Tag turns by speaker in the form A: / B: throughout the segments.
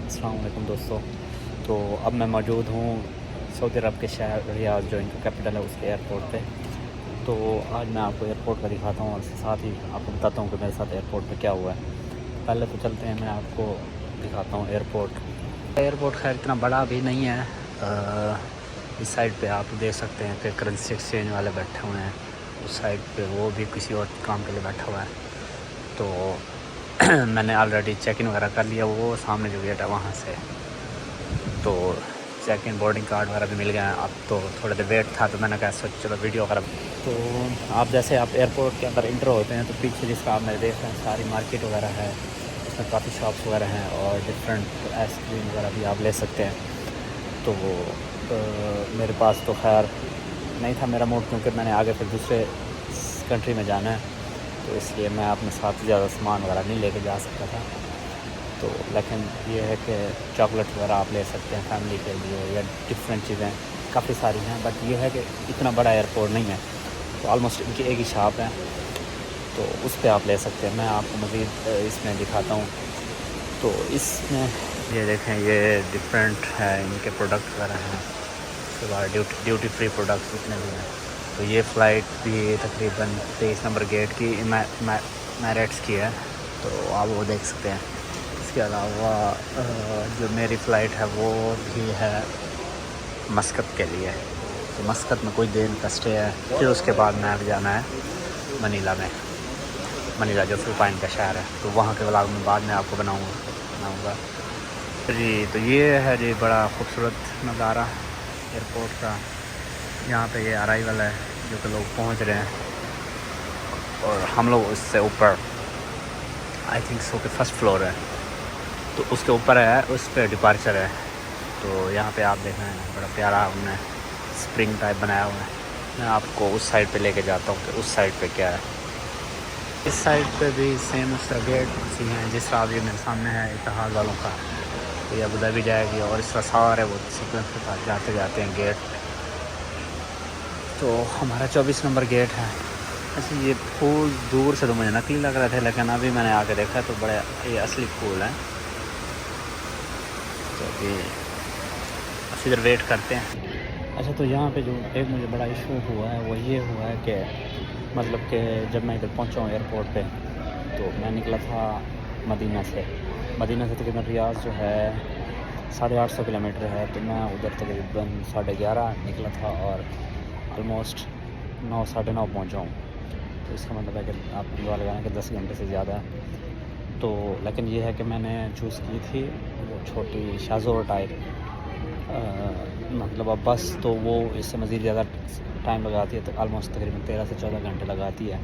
A: अस्सलाम वालेकुम दोस्तों। तो अब मैं मौजूद हूँ सऊदी अरब के शहर रियाद, जो इनका कैपिटल है, उसके एयरपोर्ट पे। तो आज मैं आपको एयरपोर्ट का दिखाता हूँ और साथ ही आपको बताता हूँ कि मेरे साथ एयरपोर्ट पे क्या हुआ है। पहले तो चलते हैं, मैं आपको दिखाता हूँ एयरपोर्ट। एयरपोर्ट खैर इतना बड़ा भी नहीं है। इस साइड पे आप देख सकते हैं कि करेंसी एक्सचेंज वाले बैठे हुए हैं। उस साइड पे वो भी किसी और काम के लिए बैठा हुआ है। तो मैंने ऑलरेडी चेक इन वगैरह कर लिया, वो सामने जो गेट है वहाँ से। तो चेक इन बोर्डिंग कार्ड वगैरह भी मिल गया है। अब तो थोड़ा देर वेट था तो मैंने कहा सोच चलो वीडियो वगैरह। तो आप जैसे आप एयरपोर्ट के अंदर इंटर होते हैं तो पीछे जिसका आप मेरे देख रहे हैं सारी मार्केट वगैरह है, उसमें काफ़ी शॉप्स वगैरह हैं और डिफरेंट आइसक्रीम वगैरह भी आप ले सकते हैं। तो मेरे पास तो खैर नहीं था मेरा मूड, क्योंकि मैंने आगे फिर दूसरे कंट्री में जाना है, तो इसलिए मैं अपने साथ ज़्यादा सामान वगैरह नहीं लेके जा सकता था। तो लेकिन ये है कि चॉकलेट वगैरह आप ले सकते हैं फैमिली के लिए, या डिफरेंट चीज़ें काफ़ी सारी हैं। बट ये है कि इतना बड़ा एयरपोर्ट नहीं है, तो ऑलमोस्ट इनकी एक ही शॉप है, तो उस पर आप ले सकते हैं। मैं आपको मज़ीद इसमें दिखाता हूँ। तो इसमें ये देखें, ये डिफरेंट है, इनके प्रोडक्ट वगैरह हैं। उसके बाद ड्यूटी फ्री प्रोडक्ट्स जितने भी हैं। तो ये फ़्लाइट भी तकरीबन 23 नंबर गेट की मैरिट्स की है, तो आप वो देख सकते हैं। इसके अलावा जो मेरी फ़्लाइट है वो भी है मस्कत के लिए। तो मस्कत में कुछ दिन का स्टे है, फिर उसके बाद मैं अब जाना है मनीला में। मनीला जो फ़िलिपाइन का शहर है, तो वहाँ के व्लॉग में बाद में आपको बनाऊँगा जी। तो ये है जी बड़ा खूबसूरत नज़ारा एयरपोर्ट का। यहाँ पे ये अराइवल है, जो कि लोग पहुँच रहे हैं, और हम लोग उससे ऊपर आई थिंक सो के फर्स्ट फ्लोर है, तो उसके ऊपर है, उस पर डिपार्चर है। तो यहाँ पे आप देख रहे हैं बड़ा प्यारा उन्होंने स्प्रिंग टाइप बनाया हुआ है। मैं आपको उस साइड पे लेके जाता हूँ कि उस साइड पे क्या है। इस साइड पे भी सेम उस तरह गेट सी हैं जिस तरह ये मेरे सामने है इत्तेहाद वालों का। तो ये अबू धाबी जाएगी और इस तरह सारे वो सीक्वेंस के पास जाते जाते हैं गेट। तो हमारा 24 नंबर गेट है। अच्छा, ये फूल दूर से तो मुझे नकली लग रहे थे, लेकिन अभी मैंने आके देखा तो बड़े ये असली फूल हैं। तो अभी इधर वेट करते हैं। अच्छा, तो यहाँ पे जो एक मुझे बड़ा इशू हुआ है वो ये हुआ है कि मतलब कि जब मैं इधर पहुँचा हूँ एयरपोर्ट पे, तो मैं निकला था मदीना से तकरीबन रियाज जो है 850 किलोमीटर है। तो मैं उधर तकरीबन 11:30 निकला था और ऑलमोस्ट 9 साढ़े 9 पहुँचा हूँ। तो इसका मतलब है कि आप अंदाज़ा लगाएं कि 10 घंटे से ज़्यादा। तो लेकिन ये है कि मैंने चूज़ की थी वो छोटी शाज़ोर टाइप, मतलब अब बस तो वो इससे मज़ीद ज़्यादा टाइम लगाती है, तो आलमोस्ट तकरीबन 13 से 14 घंटे लगाती है।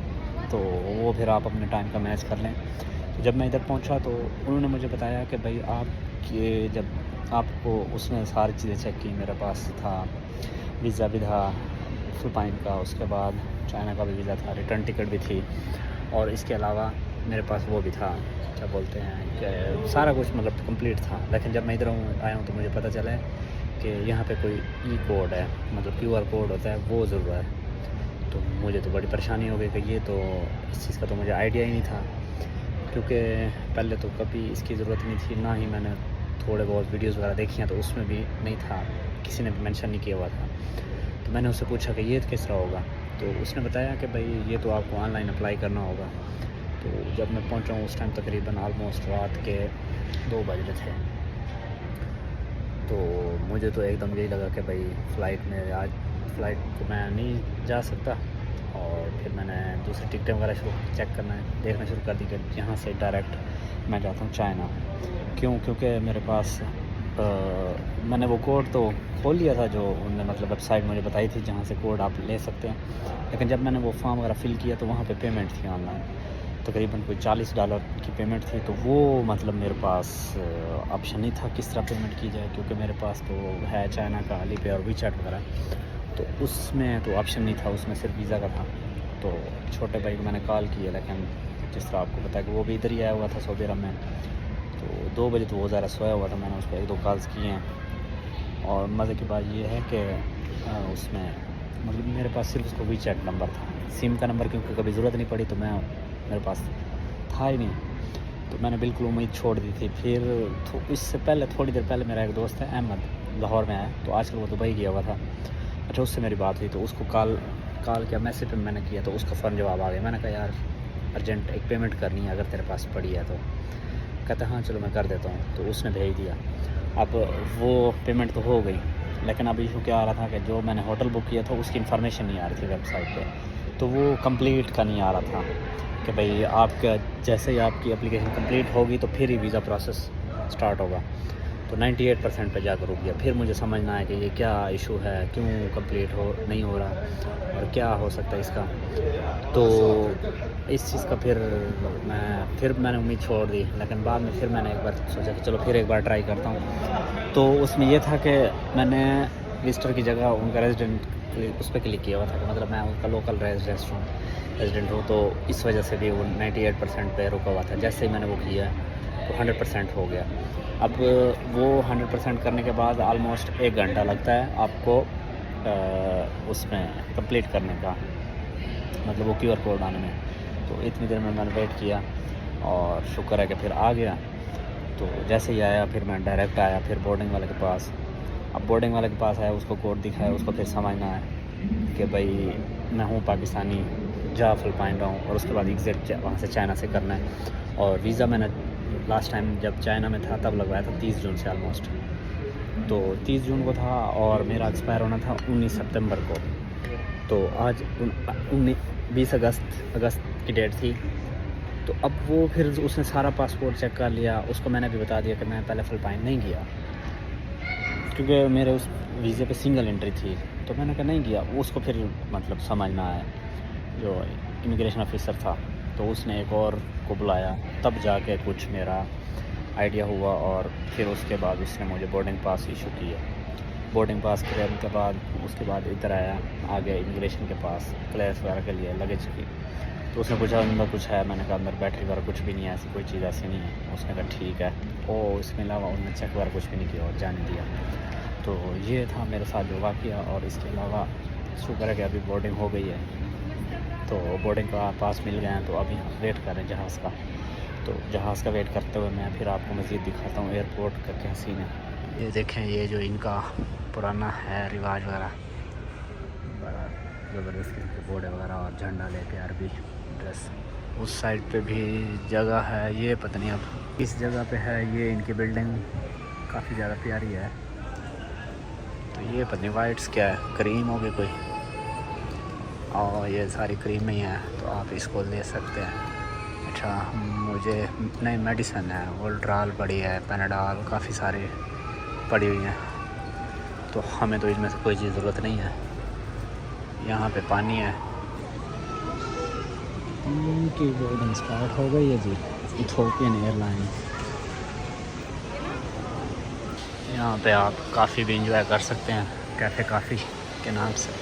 A: तो वो फिर आप अपने टाइम का मैनेज कर लें। तो जब मैं इधर पहुंचा तो उन्होंने मुझे बताया कि भाई आपके जब आपको उसने सारी चीज़ें चेक की, मेरे पास था वीज़ा भी था फ़िलिपाइन का, उसके बाद चाइना का भी वीज़ा था, रिटर्न टिकट भी थी, और इसके अलावा मेरे पास वो भी था, क्या बोलते हैं कि सारा कुछ मतलब कंप्लीट था। लेकिन जब मैं इधर आया हूँ तो मुझे पता चला है कि यहाँ पे कोई ई कोड है, मतलब QR कोड होता है, वो ज़रूर है। तो मुझे तो बड़ी परेशानी हो गई कि ये तो इस चीज़ का तो मुझे आइडिया ही नहीं था, क्योंकि पहले तो कभी इसकी ज़रूरत नहीं थी, ना ही मैंने थोड़े बहुत वीडियोज़ वगैरह देखी हैं तो उसमें भी नहीं था, किसी ने भी मेंशन नहीं किया हुआ था। तो मैंने उससे पूछा कि ये किस तरह होगा, तो उसने बताया कि भाई ये तो आपको ऑनलाइन अप्लाई करना होगा। तो जब मैं पहुंचा हूँ उस टाइम तकरीबन आलमोस्ट रात के 2 बज रहे थे। तो मुझे तो एकदम यही लगा कि भाई फ़्लाइट को मैं नहीं जा सकता, और फिर मैंने दूसरी टिकटें वगैरह चेक करना देखना शुरू कर दी कि यहाँ से डायरेक्ट मैं जाता हूँ चाइना। क्योंकि मेरे पास मैंने वो कोड तो खोल लिया था जो उन्होंने मतलब वेबसाइट मुझे बताई थी जहाँ से कोड आप ले सकते हैं, लेकिन जब मैंने वो फॉर्म वगैरह फ़िल किया तो वहाँ पे पेमेंट थी ऑनलाइन, तकरीबन कोई $40 की पेमेंट थी। तो वो मतलब मेरे पास ऑप्शन नहीं था किस तरह पेमेंट की जाए, क्योंकि मेरे पास तो है चाइना का अलीपे और वीचैट वगैरह, तो उसमें तो ऑप्शन नहीं था, उसमें सिर्फ वीज़ा का था। तो छोटे भाई को मैंने कॉल किया, लेकिन जिस तरह आपको पता है कि वो भी इधर ही आया हुआ था सऊदी अरब में, तो 2 बजे तो वो ज़रा सोया हुआ था। मैंने उसको 1-2 कॉल्स किए हैं, और मज़े की बात ये है कि उसमें मतलब मेरे पास सिर्फ उसको वीचैट नंबर था, सिम का नंबर क्योंकि कभी ज़रूरत नहीं पड़ी, तो मेरे पास था ही नहीं। तो मैंने बिल्कुल उम्मीद छोड़ दी थी। फिर इससे पहले थोड़ी देर पहले मेरा एक दोस्त है अहमद, लाहौर में है, तो आजकल वो दुबई गया हुआ था। अच्छा, उससे मेरी बात हुई तो उसको कॉल क्या मैसेज पे मैंने किया, तो उसका फ़ौरन जवाब आ गया। मैंने कहा यार अर्जेंट एक पेमेंट करनी है, अगर तेरे पास पड़ी है तो। कहता हाँ चलो मैं कर देता हूँ, तो उसने भेज दिया। अब वो पेमेंट तो हो गई, लेकिन अब इशू क्या आ रहा था कि जो मैंने होटल बुक किया था उसकी इन्फॉर्मेशन नहीं आ रही थी वेबसाइट पे, तो वो कंप्लीट का नहीं आ रहा था कि भाई आपका जैसे ही आपकी एप्लीकेशन कंप्लीट होगी तो फिर ही वीज़ा प्रोसेस स्टार्ट होगा। तो 98% पे जाकर रुक गया। फिर मुझे समझना है कि ये क्या इशू है, क्यों कंप्लीट नहीं हो रहा और क्या हो सकता है इसका। तो इस चीज़ का फिर मैंने उम्मीद छोड़ दी, लेकिन बाद में फिर मैंने एक बार सोचा कि चलो फिर एक बार ट्राई करता हूँ। तो उसमें यह था कि मैंने विजिटर की जगह उनका रेजिडेंट उस पर क्लिक किया हुआ था कि मतलब मैं उनका लोकल रेजिडेंट हूँ, तो इस वजह से भी वो 98% पे रुका हुआ था। जैसे ही मैंने वो किया तो 100% हो गया। अब वो 100% करने के बाद ऑलमोस्ट 1 घंटा लगता है आपको उसमें कंप्लीट करने का, मतलब वो QR कोड आने में। तो इतनी देर में मैंने वेट किया और शुक्र है कि फिर आ गया। तो जैसे ही आया फिर मैं डायरेक्ट आया फिर बोर्डिंग वाले के पास। अब बोर्डिंग वाले के पास आया, उसको कोड दिखाया, उसको फिर समझना है कि भाई मैं हूँ पाकिस्तानी, जा फ़िलिपाइन रहा हूँ, और उसके बाद एग्ज़िट वहाँ से चाइना से करना है। और वीज़ा मैंने लास्ट टाइम जब चाइना में था तब लगवाया था 30 जून से ऑलमोस्ट, तो 30 जून को था और मेरा एक्सपायर होना था 19 सितंबर को। तो आज 20 अगस्त की डेट थी। तो अब वो फिर उसने सारा पासपोर्ट चेक कर लिया। उसको मैंने भी बता दिया कि मैं पहले फ़िलिपाइन नहीं गया, क्योंकि मेरे उस वीज़े पे सिंगल एंट्री थी। तो मैंने कहा नहीं गया। उसको फिर मतलब समझना है, जो इमिग्रेशन ऑफिसर था, तो उसने एक और को बुलाया, तब जाके कुछ मेरा आइडिया हुआ। और फिर उसके बाद उसने मुझे बोर्डिंग पास इशू किया। बोर्डिंग पास करने के बाद उसके बाद इधर आया, आ गया इमिग्रेशन के पास क्लियरेंस वगैरह के लिए लगेज की। तो उसने पूछा अंदर कुछ है, मैंने कहा अंदर बैटरी वगैरह कुछ भी नहीं है, ऐसी कोई चीज़ ऐसी नहीं है। उसने कहा ठीक है। और इसके अलावा उन्होंने चेक वगैरह कुछ भी नहीं किया और जाने दिया। तो ये था मेरे साथ जो वाक़या। और इसके अलावा शुक्र है कि अभी बोर्डिंग हो गई है, तो बोर्डिंग का पास मिल गए हैं। तो अभी हम वेट कर रहे हैं जहाज़ का। तो जहाज़ का वेट करते हुए मैं फिर आपको मज़ीद दिखाता हूँ एयरपोर्ट का क्या सीन है। ये देखें, ये जो इनका पुराना है रिवाज वगैरह, बड़ा ज़बरदस्त किस्म के बोर्ड वगैरह और झंडा लेके अरबी ड्रेस। उस साइड पे भी जगह है, ये पता नहीं अब इस जगह पे है। ये इनकी बिल्डिंग काफ़ी ज़्यादा प्यारी है। तो ये पता नहीं वाइट्स क्या है, क्रीम होगी कोई, और ये सारी क्रीम ही है, तो आप इसको ले सकते हैं। अच्छा, मुझे नई मेडिसन है, वोल्ट्राल पड़ी है, पैनाडॉल काफ़ी सारी पड़ी हुई हैं। तो हमें तो इनमें से कोई चीज़ ज़रूरत नहीं है। यहाँ पे पानी है। इनकी बोर्डिंग स्टार्ट हो गई है जी, इथोपियन एयरलाइन। यहाँ पे आप काफ़ी भी इंजॉय कर सकते हैं, कैफ़े काफ़ी के नाम से।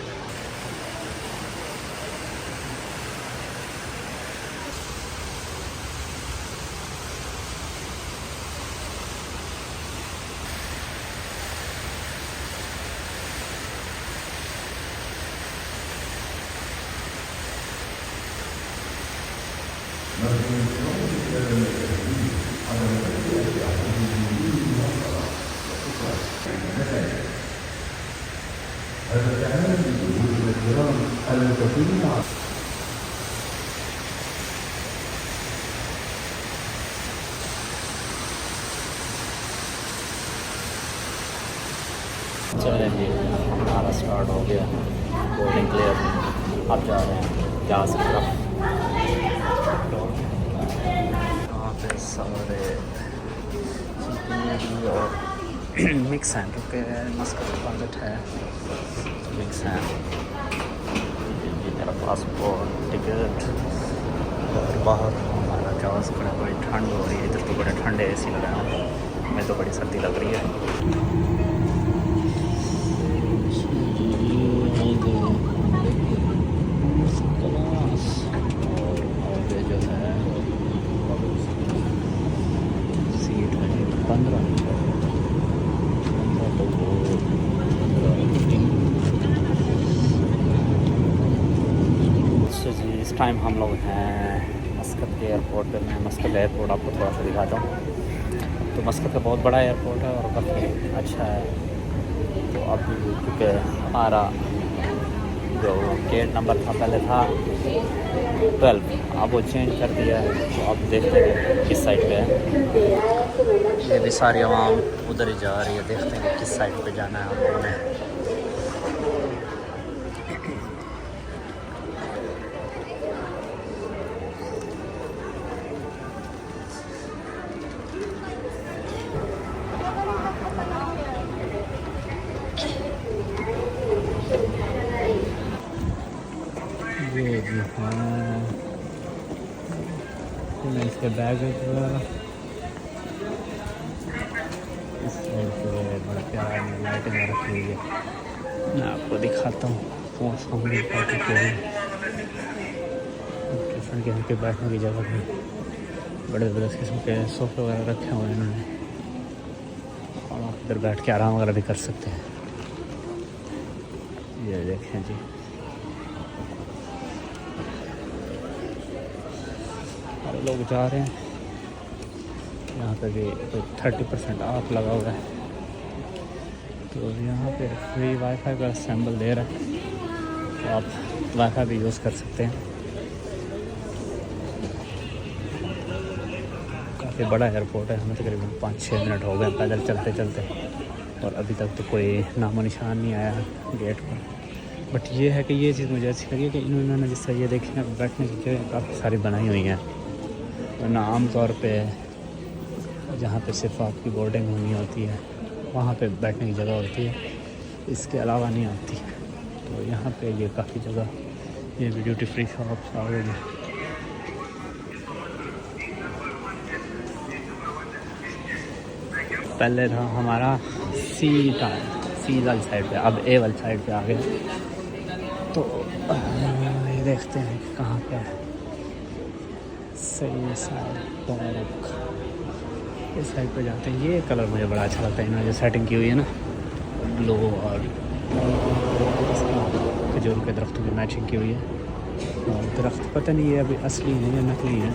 A: चलिए जी, हमारा स्टार्ट हो गया, बोर्डिंग क्लियर। अब जा रहे हैं जहाज़ की तरफ। यहाँ पे सारे और मिक्स हैं, क्योंकि मस्कट ट्रांजिट है, तो मिक्स हैं। ये मेरा पासपोर्ट, टिकट, और बाहर हमारा जहाज़ खड़ा। बड़ी ठंड हो रही है इधर, तो बड़े ठंडे AC लगाए हैं, हमें तो बड़ी सर्दी लग रही है। इस टाइम हम लोग हैं मस्कत के एयरपोर्ट पे। मैं मस्कत एयरपोर्ट आपको थोड़ा सा दिखाता हूँ। तो मस्कत का बहुत बड़ा एयरपोर्ट है और काफ़ी अच्छा है। तो अभी क्योंकि हमारा जो गेट नंबर था पहले था 12, अब वो चेंज कर दिया है। तो अब देखते हैं किस साइड पे है। ये भी सारी आवाम उधर ही जा रही है, देखते हैं किस साइड पे जाना है हम लोगों ने। ये जी हाँ, मैं इसके बैग इस साइड पे बड़ा प्यारा लाइटिंग रखी हुई है। मैं आपको दिखाता हूँ। तो सामने काफ़ी किस्म के यहाँ पे बैठने की जगह भी बड़े बड़े किस्म के सोफे वगैरह रखे हुए हैं इन्होंने, और आप इधर बैठ के आराम वगैरह भी कर सकते हैं। ये देखें जी, सारे लोग जा रहे हैं। यहाँ पे भी 30% ऑफ लगा हुआ है। तो यहाँ पे फ्री वाईफाई का सैम्बल दे रहा है, तो आप वाईफाई भी यूज़ कर सकते हैं। काफ़ी बड़ा एयरपोर्ट है। हमें तकरीबन 5-6 मिनट हो गए पैदल चलते चलते, और अभी तक तो कोई नामो निशान नहीं आया गेट पर। बट ये है कि ये चीज़ मुझे अच्छी लगी कि इन्होंने जिस तरह ये देखिए बैठने की जगह काफ़ी सारी बनाई हुई हैं, वरना आमतौर पे जहाँ पे सिर्फ आपकी बोर्डिंग होनी होती है वहाँ पे बैठने की जगह होती है, इसके अलावा नहीं होती। तो यहाँ पे ये काफ़ी जगह, ये भी ड्यूटी फ्री शॉप्स आ गई। पहले था हमारा सी वाली साइड पे, अब ए वाली साइड पे आ गए। तो ये देखते हैं कि कहाँ पे है सही साइड। इस साइड पे जाते हैं। ये कलर मुझे बड़ा अच्छा लगता है, इन्होंने जो सेटिंग की हुई है ना, ब्लू और खजूर के दरख्तों की मैचिंग की हुई है। और दरख्त पता नहीं ये अभी असली है या नकली है,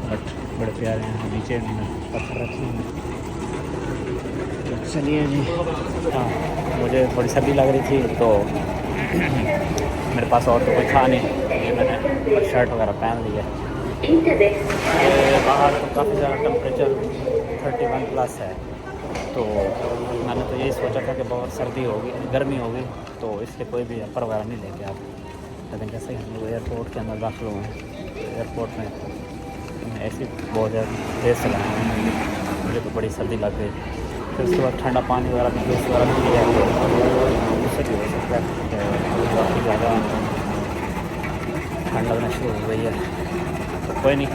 A: बट बड़े प्यारे हैं। नीचे पत्थर रखे हैं। तो चलिए जी, हाँ मुझे थोड़ी सर्दी लग रही थी तो मेरे पास और तो कोई था नहीं, ये मैंने शर्ट वगैरह पहन ली है। बाहर तो काफ़ी ज़्यादा टेम्परेचर 31+ है। तो मैंने तो यही सोचा था कि बहुत सर्दी होगी, गर्मी होगी, तो इसके कोई भी अपर वगैरह नहीं लेके आप। लेकिन जैसे ही हम लोग एयरपोर्ट के अंदर दाखिल हुए हैं, एयरपोर्ट में ऐसी बहुत ज़्यादा तेज़ चलाए हैं, मुझे तो बड़ी सर्दी लग गई। फिर उसके बाद ठंडा पानी वगैरह भी जूस वगैरह भी लिया, उससे भी हो सकता है काफ़ी ज़्यादा ठंड लगना शुरू हो गई है। तो कोई नहीं,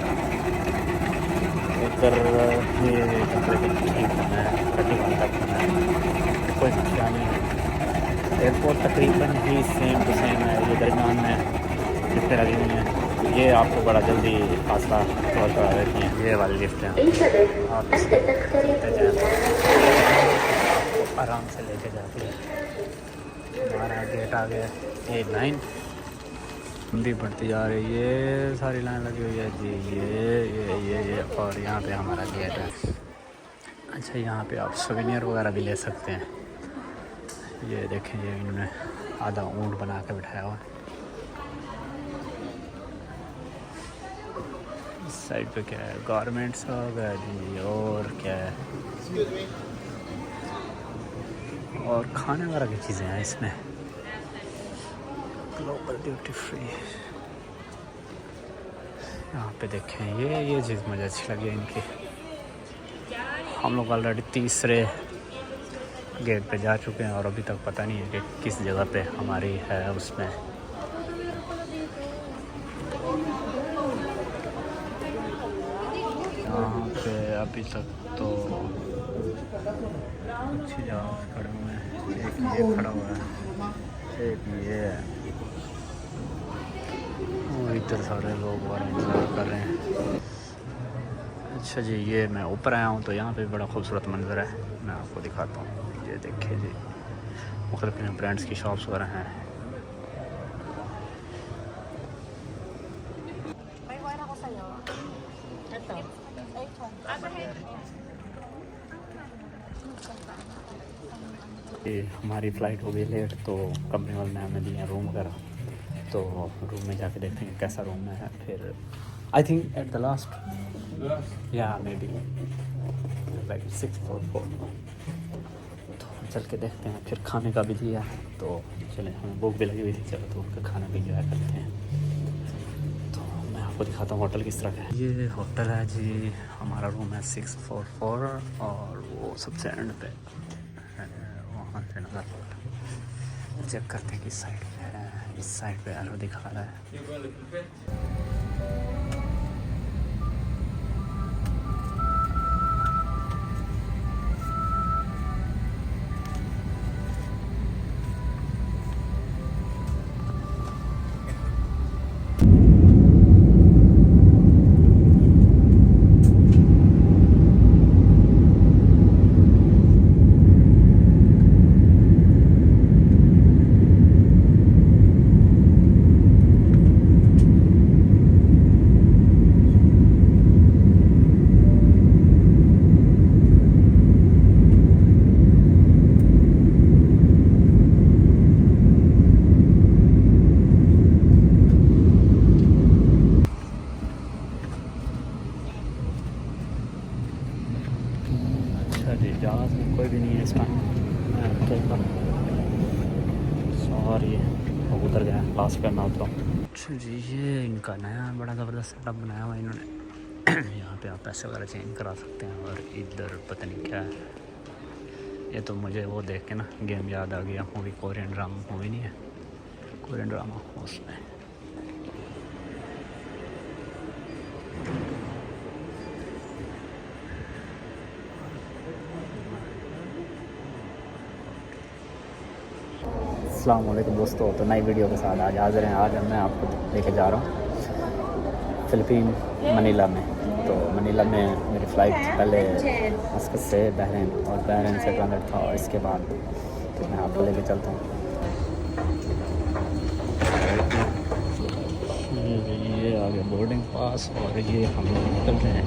A: उधर ये टेम्परेचर ठीक होना है, 31 तक होना है, कोई मसला नहीं है। एयरपोर्ट तकरीबन ही सेम टू सेम है, ये दरमियान में लिफ्ट लगी हुई हैं। ये आपको बड़ा जल्दी फासला कवर करा देती हैं। ये वाली लिफ्ट है, आप आपको आराम से लेके जाती है। हमारा गेट आ गया A9, भी बढ़ती जा रही है। ये सारी लाइन लगी हुई है जी, ये और यहाँ पे हमारा गेट है। अच्छा, यहाँ पे आप सोवेनियर वगैरह भी ले सकते हैं। ये देखें, ये इन्होंने आधा ऊँट बना के बिठाया हुआ है। इस साइड पे क्या है, गारमेंट्स हो गया जी, और क्या है, और खाने वगैरह की चीज़ें हैं इसमें। Global duty free. यहाँ पे देखें, ये चीज़ मुझे अच्छी लगी इनकी। हम लोग ऑलरेडी तीसरे गेट पे जा चुके हैं और अभी तक पता नहीं है कि किस जगह पे हमारी है उसमें। यहाँ पे अभी तक तो अच्छी जगह खड़े हुए हैं। एक ये खड़ा हुआ है, एक ये है, और इधर सारे लोग इंतज़ार कर रहे हैं। अच्छा जी, ये मैं ऊपर आया हूँ तो यहाँ पे बड़ा खूबसूरत मंज़र है, मैं आपको दिखाता हूँ। ये देखिए जी, मुख्तलिफ ब्रांड्स की शॉप्स वगैरह हैं। ये हमारी फ़्लाइट हो गई लेट, तो कंपनी वाले ने हमें दिए रूम वगैरह, तो रूम में जाके देखते हैं कैसा रूम है। फिर I think at the last या मे बी लाइक 644, तो चल के देखते हैं। फिर खाने का भी दिया है, तो चले, हमें भूख भी लगी हुई थी, चलो तो उनका खाना भी इंजॉय करते हैं। तो मैं आपको दिखाता हूँ होटल किस तरह का है। ये होटल है जी, हमारा रूम है 644 और वो सबसे एंड पे है, वहाँ से नज़र चेक करते हैं किस साइड पे है। इस साइड पे एरो दिखा रहा है। जहाज़ में कोई भी नहीं है इस टाइम, सॉरी वो उधर गया, लास्ट पे मैं उतरा। अच्छा जी, ये इनका नया बड़ा ज़बरदस्त सेटअप बनाया हुआ इन्होंने। यहाँ पे आप पैसे वगैरह चेंज करा सकते हैं। और इधर पता नहीं क्या है। ये तो मुझे वो देख के ना गेम याद आ गया, मूवी, कोरियन ड्रामा मूवी नहीं है, कोरियन ड्रामा, उसमें। अस्सलाम वालेकुम दोस्तों, तो नई वीडियो के साथ आज हाज़िर हैं। आज मैं आपको लेके जा रहा हूँ फ़िलिपीन, मनीला में। तो मनीला में मेरी फ़्लाइट पहले मस्कत से बहरीन, और बहरीन से ट्रांजिट था, और इसके बाद तो मैं आपको लेके चलता हूँ। ये आ गया बोर्डिंग पास, और ये हम निकल रहे हैं।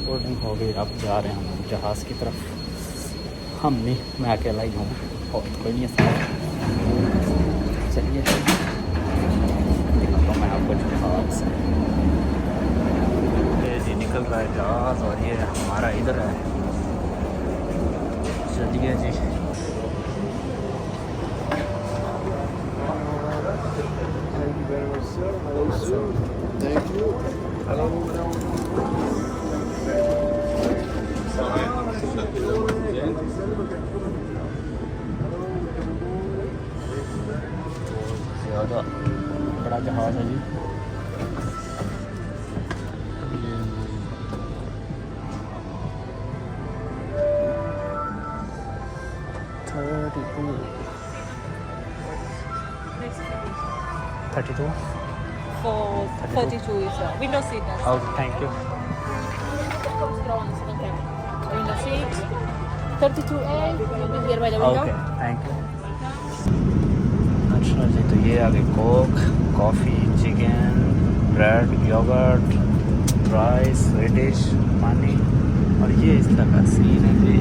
A: बोर्डिंग हो गई, अब जा रहे हैं हम जहाज़ की तरफ। हम नहीं, मैं अकेला ही हूँ और कोई नहीं है। चलिए दिखाता हूँ मैं आपको जहाज़। ये जी निकल रहा है जहाज़, और ये हमारा इधर है। चलिए जी,
B: Thank you.
A: ज़्यादा बड़ा जहाज़ है जी। Thirty two
C: For 32 is window seat. That's
A: okay, thank you.
C: window seat. 32A. You'll be here by the window.
A: Okay, thank you. अच्छा जी, तो ये आ गई coke, coffee, chicken, bread, yogurt, rice, sweet dish, पानी, और ये इस तरह का सीन है जी।